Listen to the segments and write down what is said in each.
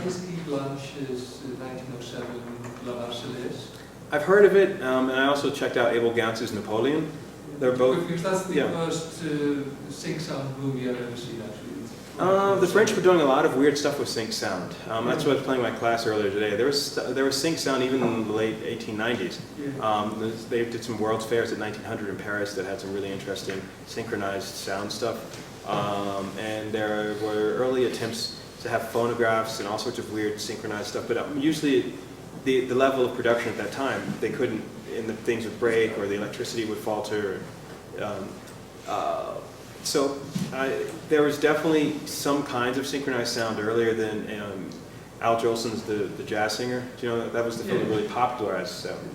Whiskey Blanche's 1907 La Marseillaise? I've heard of it, and I also checked out Abel Gantz's Napoleon. They're both. Because that's the first sync sound movie I've ever seen, actually. The French were doing a lot of weird stuff with sync sound. That's what I was playing my class earlier today. There was sync sound even in the late 1890s. They did some World's Fairs at 1900 in Paris that had some really interesting synchronized sound stuff. And there were early attempts to have phonographs and all sorts of weird synchronized stuff. But usually the level of production at that time, they couldn't, and the things would break or the electricity would falter. So there was definitely some kinds of synchronized sound earlier than Al Jolson's the jazz singer. Do you know that was the film that really popularized sound?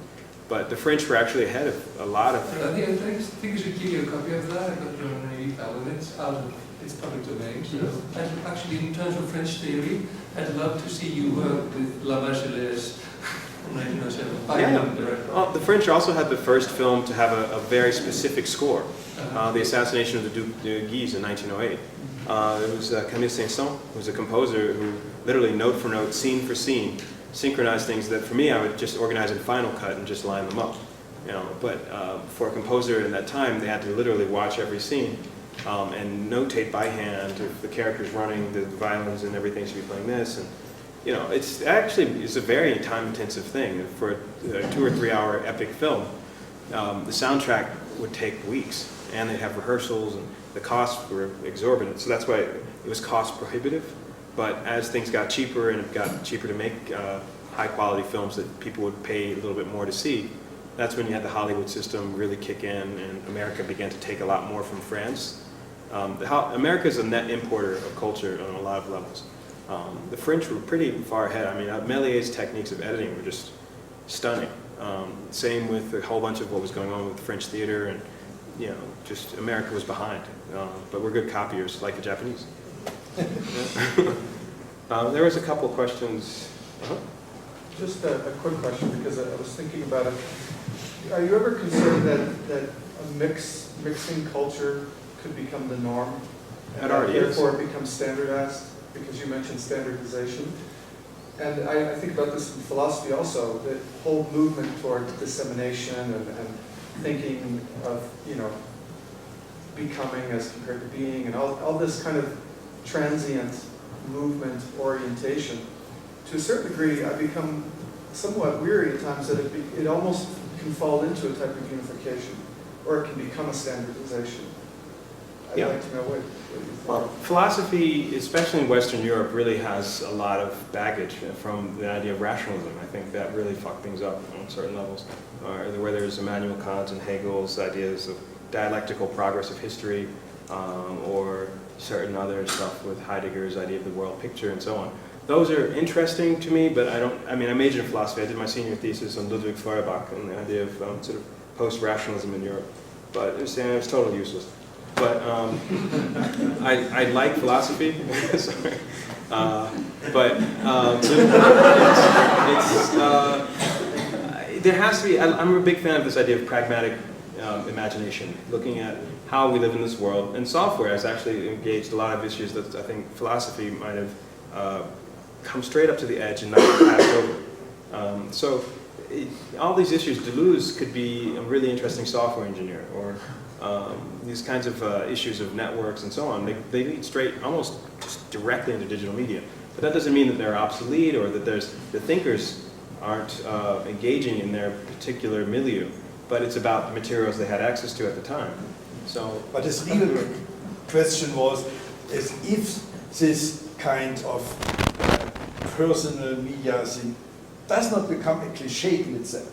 But the French were actually ahead of a lot of. I think you should give you a copy of that. I got it on an email, and it's out of it's public domain. So actually, in terms of French theory, I'd love to see you work with La Marseillaise. 1907. Well, the French also had the first film to have a very specific score, the assassination of the Duc de Guise in 1908. It was Camille Saint-Saëns, who was a composer who literally note for note, scene for scene, synchronized things that for me I would just organize in Final Cut and just line them up. But for a composer in that time, they had to literally watch every scene and notate by hand if the character's running, the violins and everything should be playing this. And, it's a very time-intensive thing. For a 2 or 3 hour epic film, the soundtrack would take weeks, and they'd have rehearsals, and the costs were exorbitant. So that's why it was cost prohibitive. But as things got cheaper, and it got cheaper to make high-quality films that people would pay a little bit more to see, that's when you had the Hollywood system really kick in, and America began to take a lot more from France. America is a net importer of culture on a lot of levels. The French were pretty far ahead. I mean, Méliès's techniques of editing were just stunning. Same with a whole bunch of what was going on with French theater, and just America was behind. But we're good copiers, like the Japanese. There was a couple questions. Just a quick question, because I was thinking about it. Are you ever concerned that a mixing culture could become the norm, and therefore it becomes standardized? Because you mentioned standardization. And I think about this in philosophy also, the whole movement toward dissemination and thinking of, becoming as compared to being, and all this kind of transient movement orientation. To a certain degree, I become somewhat weary at times that it almost can fall into a type of unification, or it can become a standardization. I'd like to know what you think. Well, philosophy, especially in Western Europe, really has a lot of baggage from the idea of rationalism. I think that really fucked things up on certain levels. Where there's Immanuel Kant and Hegel's ideas of dialectical progress of history, or certain other stuff with Heidegger's idea of the world picture and so on. Those are interesting to me, but I majored in philosophy. I did my senior thesis on Ludwig Feuerbach and the idea of sort of post-rationalism in Europe. But it was totally useless. But I like philosophy. Sorry. There has to be. I'm a big fan of this idea of pragmatic imagination, looking at how we live in this world. And software has actually engaged a lot of issues that I think philosophy might have come straight up to the edge and not passed over. All these issues, Deleuze could be a really interesting software engineer, or these kinds of issues of networks and so on. They lead straight, almost just directly into digital media. But that doesn't mean that they're obsolete, or that the thinkers aren't engaging in their particular milieu. But it's about the materials they had access to at the time. But his real question was, is if this kind of personal media thing does not become a cliché in itself.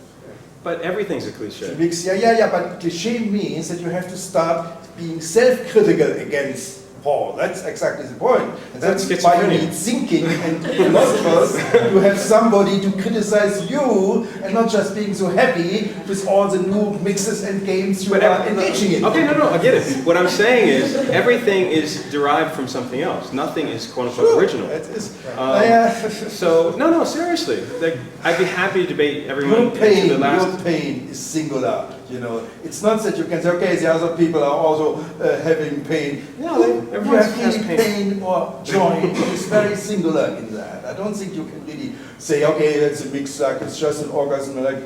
But everything's a cliché. But cliché means that you have to start being self-critical against Paul. That's exactly the point. And that's why you need thinking and philosophers to have somebody to criticize you and not just being so happy with all the new mixes and games you are engaging in. Okay, no, I get it. What I'm saying is everything is derived from something else. Nothing is quote-unquote original. It is. No, seriously. I'd be happy to debate everyone. Your pain is singular. you know. It's not that you can say, okay, the other people are also having pain. No, You everyone have has really pain. pain or joy. It's very singular in that. I don't think you can really say, okay, that's a mix, like it's just an orgasm, like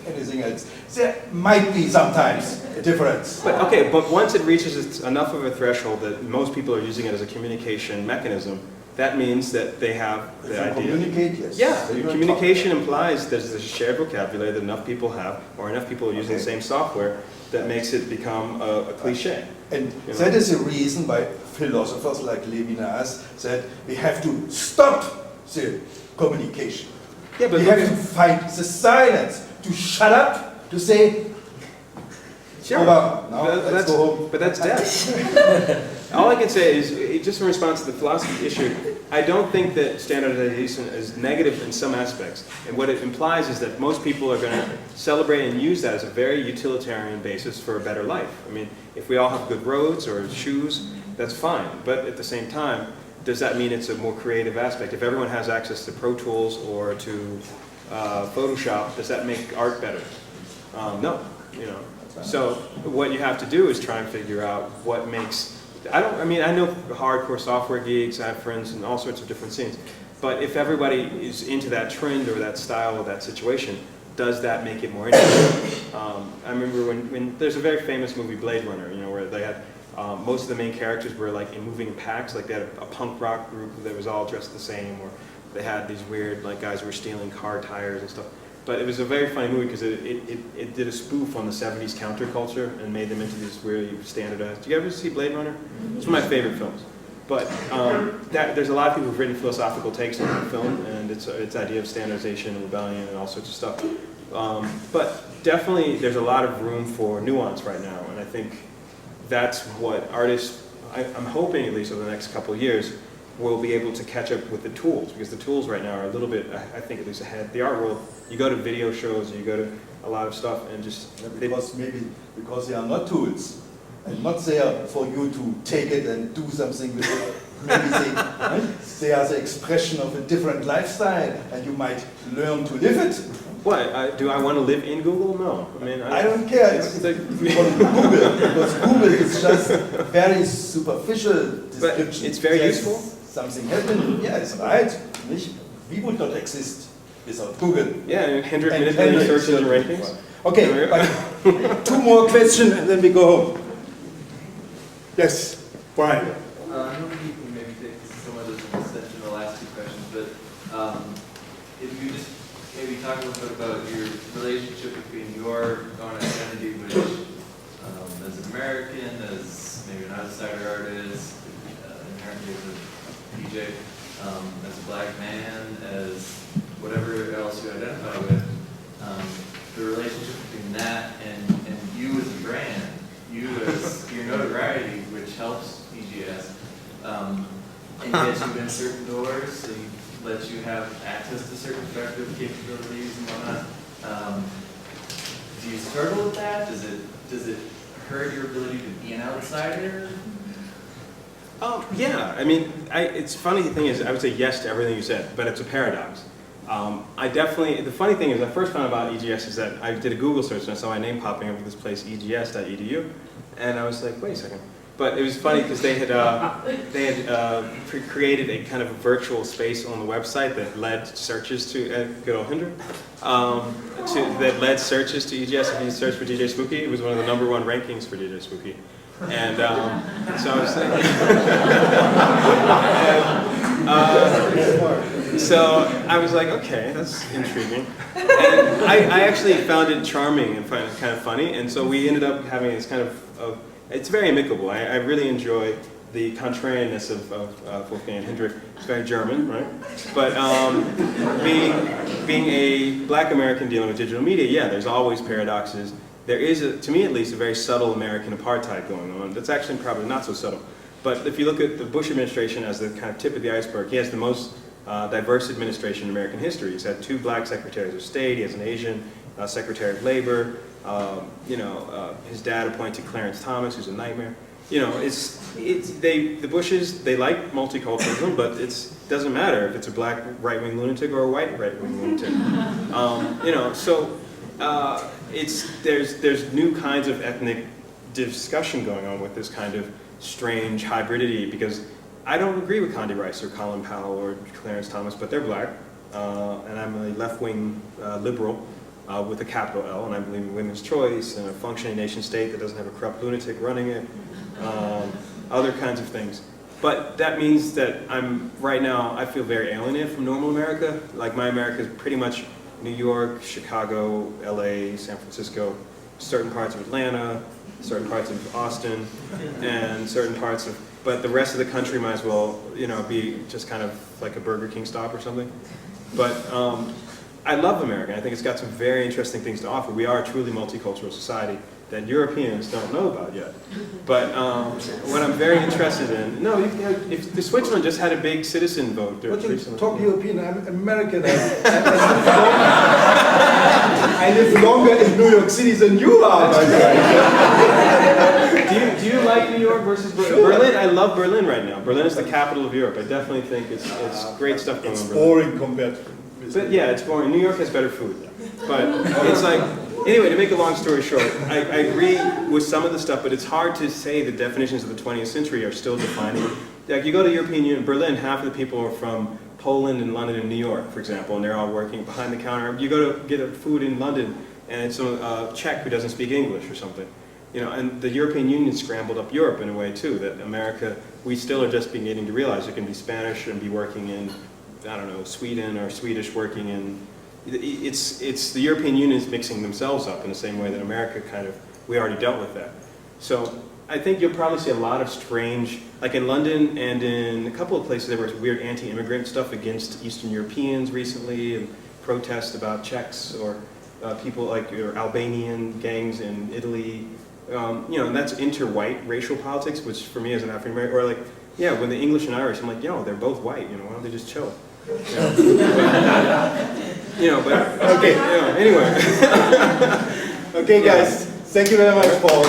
anything else. There might be sometimes a difference. But okay, but once it reaches enough of a threshold that most people are using it as a communication mechanism, that means that they have the idea. Communicate, yes. Yeah, communication implies there's a shared vocabulary that enough people have, or enough people are using the same software, that makes it become a cliche. And that is the reason why philosophers like Levinas said we have to stop the communication. Yeah, but we have to find the silence, to shut up, to say, sure, let's go home. But that's death. All I can say is, just in response to the philosophy issue, I don't think that standardization is negative in some aspects. And what it implies is that most people are going to celebrate and use that as a very utilitarian basis for a better life. I mean, if we all have good roads or shoes, that's fine. But at the same time, does that mean it's a more creative aspect? If everyone has access to Pro Tools or to Photoshop, does that make art better? No, you know. So what you have to do is try and figure out what makes. I know hardcore software geeks. I have friends in all sorts of different scenes. But if everybody is into that trend or that style or that situation, does that make it more interesting? I remember when there's a very famous movie, Blade Runner, you know, where they had most of the main characters were like in moving packs, like they had a punk rock group that was all dressed the same, or they had these weird like guys who were stealing car tires and stuff. But it was a very funny movie because it did a spoof on the 70s counterculture and made them into these really standardized. Do you ever see Blade Runner? It's one of my favorite films. But there's a lot of people who've written philosophical takes on that film, and its idea of standardization and rebellion and all sorts of stuff. But definitely there's a lot of room for nuance right now, and I think that's what artists, I'm hoping at least over the next couple of years, will be able to catch up with the tools, because the tools right now are a little bit, I think at least ahead. The art world, you go to video shows, you go to a lot of stuff, and just... because they are not tools, and not there for you to take it and do something with it. Maybe they are the expression of a different lifestyle, and you might learn to live it. What? Do I want to live in Google? No. I mean, I don't care if you want to Google, because Google is just very superficial description. But it's very useful. Something happened, yeah, it's right. We would not exist without Google. Yeah, and Hendrik manipulating search engine rankings. Okay, but 2 more questions and then we go home. Yes, Brian. I don't think you can maybe take some of this extension of the last 2 questions, but if you just maybe talk a little bit about your relationship between your own identity, which as an American, as maybe an outsider artist, inherently as a DJ, as a black man, as whatever else you identify with, the relationship between that and you as a brand, you as your notoriety, which helps EGS, and gets you in certain doors, and lets you have access to certain productive capabilities and whatnot. Do you struggle with that? Does it hurt your ability to be an outsider? Yeah, I mean, it's funny thing is, I would say yes to everything you said, but it's a paradox. The funny thing is, I first found out about EGS is that I did a Google search and I saw my name popping up with this place, egs.edu, and I was like, wait a second. But it was funny because they had created a kind of a virtual space on the website that led searches to, good old Hendrik, that led searches to EGS. If you search for DJ Spooky, it was one of the #1 rankings for DJ Spooky. And so I was so I was like, okay, that's intriguing. And I actually found it charming and kind of funny. And so we ended up having this kind of it's very amicable. I really enjoy the contrariness of Wolfgang and Hendrik. It's very German, right? But being a black American dealing with digital media, yeah, there's always paradoxes. There is, to me at least, a very subtle American apartheid going on. That's actually probably not so subtle. But if you look at the Bush administration as the kind of tip of the iceberg, he has the most diverse administration in American history. He's had 2 black secretaries of state. He has an Asian secretary of labor. His dad appointed Clarence Thomas, who's a nightmare. You know, the Bushes, they like multiculturalism, but it doesn't matter if it's a black right-wing lunatic or a white right-wing lunatic. there's new kinds of ethnic discussion going on with this kind of strange hybridity, because I don't agree with Condi Rice or Colin Powell or Clarence Thomas, but they're black, and I'm a left-wing liberal with a capital L, and I believe in women's choice and a functioning nation state that doesn't have a corrupt lunatic running it, other kinds of things. But that means that right now, I feel very alienated from normal America. Like, my America is pretty much New York, Chicago, LA, San Francisco, certain parts of Atlanta, certain parts of Austin, and certain parts of, but the rest of the country might as well, be just kind of like a Burger King stop or something. But I love America. I think it's got some very interesting things to offer. We are a truly multicultural society that Europeans don't know about yet. But what I'm very interested in, if the Switzerland just had a big citizen vote recently. Talk European, I'm American. I live longer in New York City than you are, my guy. Do you like New York versus Berlin? Sure. Berlin, I love Berlin right now. Berlin is the capital of Europe. I definitely think it's great stuff going on in Berlin. It's boring compared to... But yeah, it's boring. New York has better food. But it's like, anyway, to make a long story short, I agree with some of the stuff, but it's hard to say the definitions of the 20th century are still defining. Like, you go to the European Union, Berlin, half of the people are from Poland and London and New York, for example, and they're all working behind the counter. You go to get a food in London, and it's a Czech who doesn't speak English or something. And the European Union scrambled up Europe in a way, too, that America, we still are just beginning to realize it can be Spanish and be working in, I don't know, Sweden, or Swedish working in, it's the European Union is mixing themselves up in the same way that America we already dealt with that. So I think you'll probably see a lot of strange, like in London and in a couple of places there was weird anti-immigrant stuff against Eastern Europeans recently, and protests about Czechs or people like or Albanian gangs in Italy. And that's inter-white racial politics, which for me as an African American, or like, when the English and Irish, I'm like, they're both white, why don't they just chill? Anyway. Okay, guys, thank you very much, Paul.